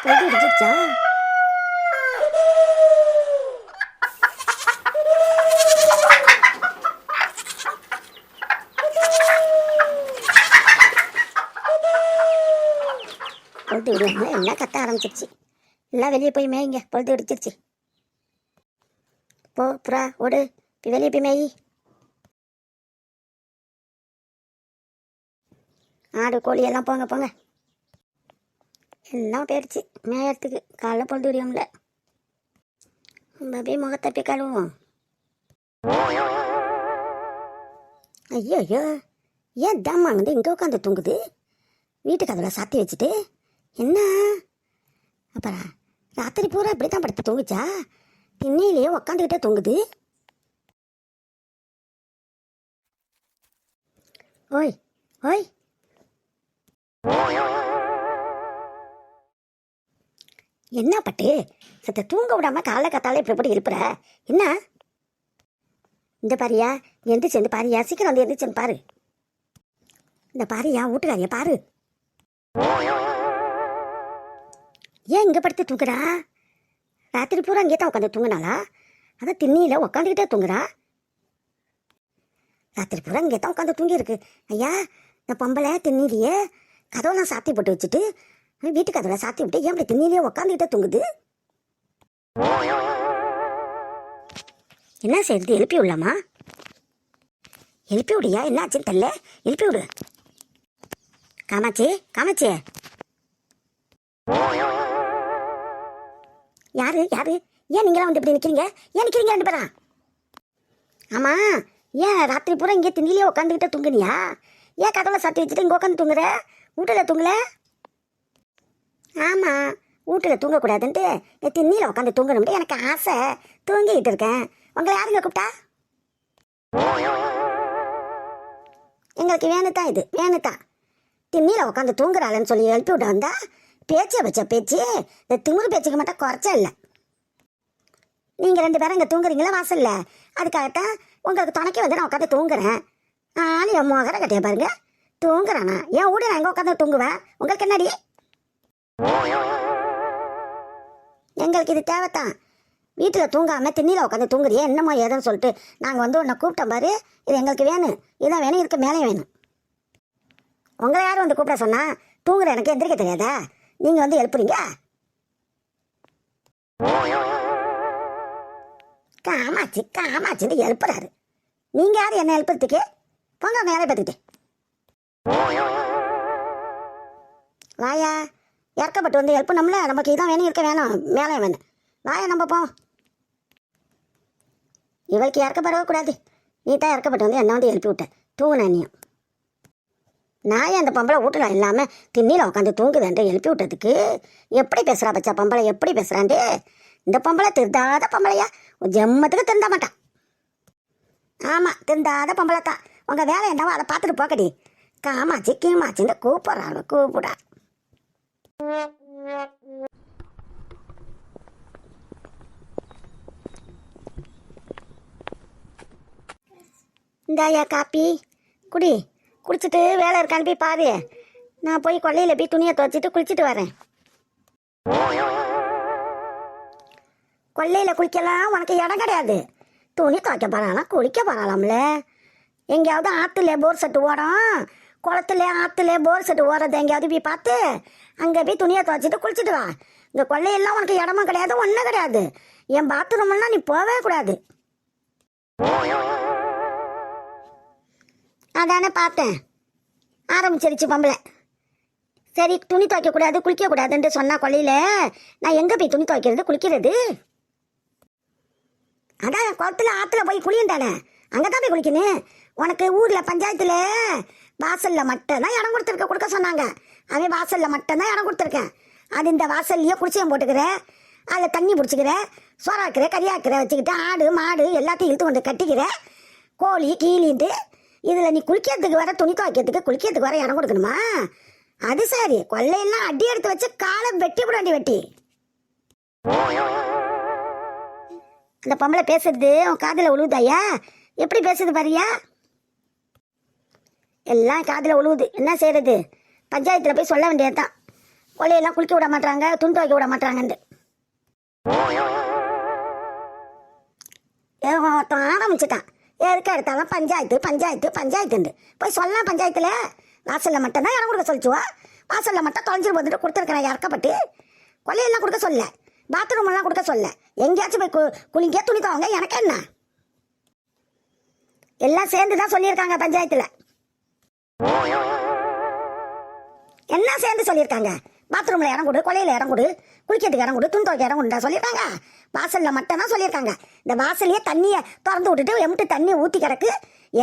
பொழுது விடிஞ்சிருச்சா? பொழுது விடியாம எல்லாம் கத்த ஆரம்பிச்சிருச்சு. எல்லாம் வெளியே போய் மேய்ங்க, பொழுது விடிச்சிருச்சு. போ புறா ஓடு, போய் வெளியே போய் மேய். ஆடு கோழி எல்லாம் போங்க போங்க, எல்லாம் போயிடுச்சு மேயறதுக்கு. காலைல பொழுது விடியோம்ல, நம்ம அப்படியே முகத்தை போய் கழுவோம். ஐயோ ஐயோ, ஏன் தம்மா வந்து இங்கே உட்காந்து தூங்குது? வீட்டுக்கு அதில் சாத்தி வச்சுட்டு என்ன அப்புறம் ராத்திரி பூரா இப்படி தான் படுத்து தூங்குச்சா? திண்ணையிலேயே உக்காந்துக்கிட்டே தூங்குது. ஓய் ஓய், என்ன பட்டு சத்த தூங்க விடாம காலை கத்தால இப்படி போட்டு எழுப்புற? என்ன இந்த பாரியா, எந்திரிச்சு வந்து பாரியா, சீக்கிரம் வந்து எந்திரிச்சுன்னு பாரு. இந்த பாரியா, வீட்டுக்காரியா பாரு. ஏன் இங்கே படுத்து தூங்குறா? ராத்திரி பூரா அங்கே தான் உட்காந்து தூங்கினாளா? அதான் திண்ணியில் உட்காந்துக்கிட்டே தூங்குறா. ராத்திரி பூரா இங்கே தான் உட்காந்து தூங்கியிருக்கு. ஐயா, இந்த பொம்பளை திண்ணிலேயே கதவெல்லாம் சாத்தி போட்டு வச்சுட்டு வீட்டு கதவை சாத்தி விட்டு ஏன் அப்படி திண்ணிலேயே உட்காந்துக்கிட்டே தூங்குது? என்ன செய்யுது? எழுப்பி விடலாமா? எழுப்பி விடியா, என்ன ஆச்சுன்னு தெரியல, எழுப்பி விடு. காமாச்சி காமாச்சி, யாரு யாரு? ஏன் நீங்களாம் வந்து இப்படி நிற்கிறீங்க? ஏன் நிற்கிறீங்க ரெண்டு பேரா? ஆமாம், ஏன் ராத்திரி பூரா இங்கே திண்ணிலேயே உட்காந்துக்கிட்டே தூங்குனியா? ஏன் கதவை சாத்தி வச்சுட்டு இங்கே உட்காந்து தூங்குற? வீட்டில் தூங்கல? ஆமாம், வீட்டில் தூங்கக்கூடாதுன்ட்டு என் திண்ணியில் உட்காந்து தூங்கணும்ட்டு எனக்கு ஆசை, தூங்கிக்கிட்டு இருக்கேன். உங்களை யாருங்க கூப்பிட்டா? எங்களுக்கு வேணுத்தான், இது வேணுத்தான். திண்ணியில் உட்காந்து தூங்குறாளன்னு சொல்லி எழுப்பி விட வந்தா பேச்சை வச்ச பேச்சு, இந்த திமுரு பேச்சுக்கு மட்டும் குறைச்ச இல்லை. நீங்கள் ரெண்டு பேரும் இங்கே தூங்குறீங்களா வாசல்ல? அதுக்காகத்தான் உங்களுக்கு துணைக்கி வந்து நான் உட்காந்து தூங்குறேன். ஆள் என் மோகரை கட்டிய பாருங்க, தூங்குறானா? என் வீடு நான் எங்கே உட்காந்து தூங்குவேன்? உங்களுக்கு என்னடி? எங்களுக்கு இது தேவைத்தான். வீட்டில் தூங்காமல் திண்ணியில் உட்காந்து தூங்குறியே என்னமோ ஏதுன்னு சொல்லிட்டு நாங்கள் வந்து உன்னை கூப்பிட்டோம் பாரு. இது எங்களுக்கு வேணும், இதான் வேணும், இதுக்கு மேலே வேணும். உங்களை யாரும் வந்து கூப்பிட சொன்னா? தூங்குற எனக்கு எந்திரிக்க தெரியாதா? நீங்கள் வந்து எழுப்புறீங்க. காமாச்சி காமாச்சின்னு எழுப்புறாரு. நீங்கள் யார் என்ன எழுப்புறதுக்கு? போங்க மேலே பார்த்துக்கிட்டு வாயா, இறக்கப்பட்டு வந்து எழுப்பணும்ல. நமக்கு இதான் வேணும், இருக்க வேணும், மேலே வேணும். வாயா நம்ம போ. இவளுக்கு இறக்கப்படக்கூடாது, நீ தான் இறக்கப்பட்டு வந்து என்ன வந்து எழுப்பி விட்ட. தூங்குன நீயும். நான் அந்த பொம்பளை வீட்டில் இல்லாமல் திண்ணியில் உட்காந்து தூங்குதேன்ட்டு எழுப்பி விட்டதுக்கு எப்படி பேசுகிறா பச்சா பொம்பளை, எப்படி பேசுகிறான்ட்டு. இந்த பொம்பளை திருந்தாத பொம்பளையா? ஜெம்மத்துக்கு திருந்த மாட்டான். ஆமாம், திருந்தாத பொம்பளை தான். உங்கள் வேலை என்னவோ அதை பார்த்துட்டு போக்கடி. காமாச்சி கீமாச்சின்னு கூப்பிட்றாங்க, கூப்பிடா. இந்தாயா காப்பி குடி. குடிச்சிட்டு வேலை இருக்கான்னு போய் பாரு. நான் போய் கொல்லையில் போய் துணியை துவைச்சிட்டு குளிச்சுட்டு வரேன். கொல்லையில் குளிக்கலாம் உனக்கு இடம் கிடையாது. துணி துவைக்க போகிறாலாம், குளிக்க போகிறாலாம்ல. எங்கேயாவது ஆற்றுல போர் செட்டு ஓடும், குளத்துல ஆற்றுல போர் செட்டு ஓடுறது எங்கேயாவது போய் பார்த்து அங்கே போய் துணியை துவைச்சிட்டு குளிச்சுட்டு வா. இந்த கொல்லையெல்லாம் உனக்கு இடமும் கிடையாது, ஒன்றும் கிடையாது. என் பாத்ரூம்லாம் நீ போகவே கூடாது. அதானே பார்த்தேன், ஆரம்பிச்சிருச்சு பொம்பளை. சரி, துணி துவைக்கக்கூடாது குளிக்கக்கூடாதுன்ட்டு சொன்னா கொல்லையில் நான் எங்கே போய் துணி துவைக்கிறது குளிக்கிறது? அதான் குளத்துல ஆற்றுல போய் குளியும் தானே, அங்கே தான் போய் குளிக்கணும். உனக்கு ஊரில் பஞ்சாயத்தில் வாசலில் மட்டும்தான் இடம் கொடுக்க சொன்னாங்க. அவன் வாசலில் மட்டும்தான் இடம் கொடுத்துருக்கேன். அது இந்த வாசல்லையே குளிச்சையும் போட்டுக்கிறேன், அதில் தண்ணி பிடிச்சிக்கிறேன், சோறாக்கிற கறியாக்கிற வச்சுக்கிட்டு ஆடு மாடு எல்லாத்தையும் இழுத்து கொண்டு கட்டிக்கிறேன், கோழி கீழின்ட்டு. இதில் நீ குளிக்கிறதுக்கு வர துணி துவைக்கிறதுக்கு குளிக்கிறதுக்கு வர இடம் கொடுக்கணுமா? அது சரி, கொள்ளையெல்லாம் அடி எடுத்து வச்சு காலை வெட்டி விடாண்டி வெட்டி. அந்த பொம்பளை பேசுறது உன் காதில் உழுவுதாயா? எப்படி பேசுது பாரியா? எல்லாம் காதில் உழுவுது, என்ன செய்யறது? பஞ்சாயத்தில் போய் சொல்ல வேண்டியதுதான். கொள்ளையெல்லாம் குளிக்க விட மாட்டாங்க, துணி துவைக்க விட மாட்டாங்கன்னு ஒருத்தன் ஆரம்பிச்சுட்டான். எதுக்கு எடுத்தாலும் பஞ்சாயத்து பஞ்சாயத்து பஞ்சாயத்துண்டு போய் சொல்லலாம். பஞ்சாயத்தில் வாசலில் மட்டும்தான் இடம் கொடுக்க சொல்லிச்சுவா. வாசலில் மட்டும் தொலைஞ்சிட்டு வந்துட்டு கொடுத்துருக்கிறேன் இறக்கப்பட்டு. கொள்ளையெல்லாம் கொடுக்க சொல்ல, பாத்ரூம் எல்லாம் கொடுக்க சொல்ல. எங்கேயாச்சும் போய் குளிங்க துணி துவங்க, எனக்கு என்ன? எல்லாம் சேர்ந்து தான் சொல்லியிருக்காங்க பஞ்சாயத்தில். என்ன சேர்ந்து சொல்லியிருக்காங்க? பாத்ரூமில் இடம் கொடு, கொலையில் இடம் கொடு, குளிக்கிறதுக்கு இடம் கொடு, துணி துவைக்க இடம் கொடுண்டா சொல்லியிருக்காங்க. வாசலில் மட்டும் தான் சொல்லியிருக்காங்க. இந்த வாசலையே தண்ணியை திறந்து விட்டுட்டு எம்பிட்டு தண்ணியை ஊற்றி கிடக்கு.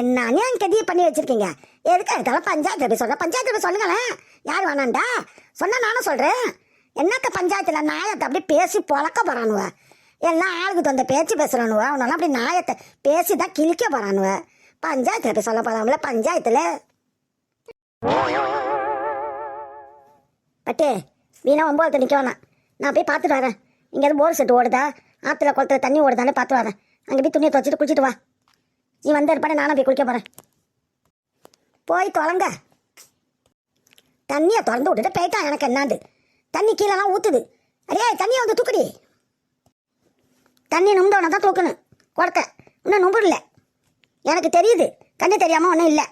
என்னன்னு அங்கே கதியை பண்ணி வச்சிருக்கீங்க. எதுக்கு எடுத்தாலும் பஞ்சாயத்தில் போய் சொல்கிறேன். பஞ்சாயத்தில் போய் சொல்லுங்களேன். யார் வேணாண்டா சொன்னால் நானும் சொல்கிறேன். என்னத்த பஞ்சாயத்தில் நாயத்தை அப்படி பேசி பொழக்க போகிறானுவ. எல்லாம் ஆளுக்கு தந்த பேச்சு பேசுகிறானுவ. அவனெல்லாம் அப்படி நாயத்தை பேசி தான் கிழிக்க போகிறானுவ. பஞ்சாயத்தில் போய் சொல்ல போகிறாங்கள பஞ்சாயத்தில். பட்டே வீணா 9 நிற்க வேணாம். நான் போய் பார்த்துட்டு வரேன். இங்கேருந்து போர் செட்டு ஓடுதா, ஆற்றுல குளத்துல தண்ணி ஓடுதானே பார்த்து வரேன். அங்கே போய் துணியை துவச்சிட்டு குளிச்சுட்டு வா. நீ வந்த இருப்பாடு நானும் போய் குளிக்க போகிறேன். போய் தொலைங்க. தண்ணியை திறந்து விட்டுட்டு போயிட்டான். எனக்கு என்னாண்டு தண்ணி கீழெல்லாம் ஊற்றுது. அடே தண்ணியை வந்து தூக்குடி. தண்ணி நும்புறவனை தான் தூக்கணும். குடத்தை இன்னும் நும்புடல. எனக்கு தெரியுது. கண்ணு தெரியாமல் ஒன்றும் இல்லை.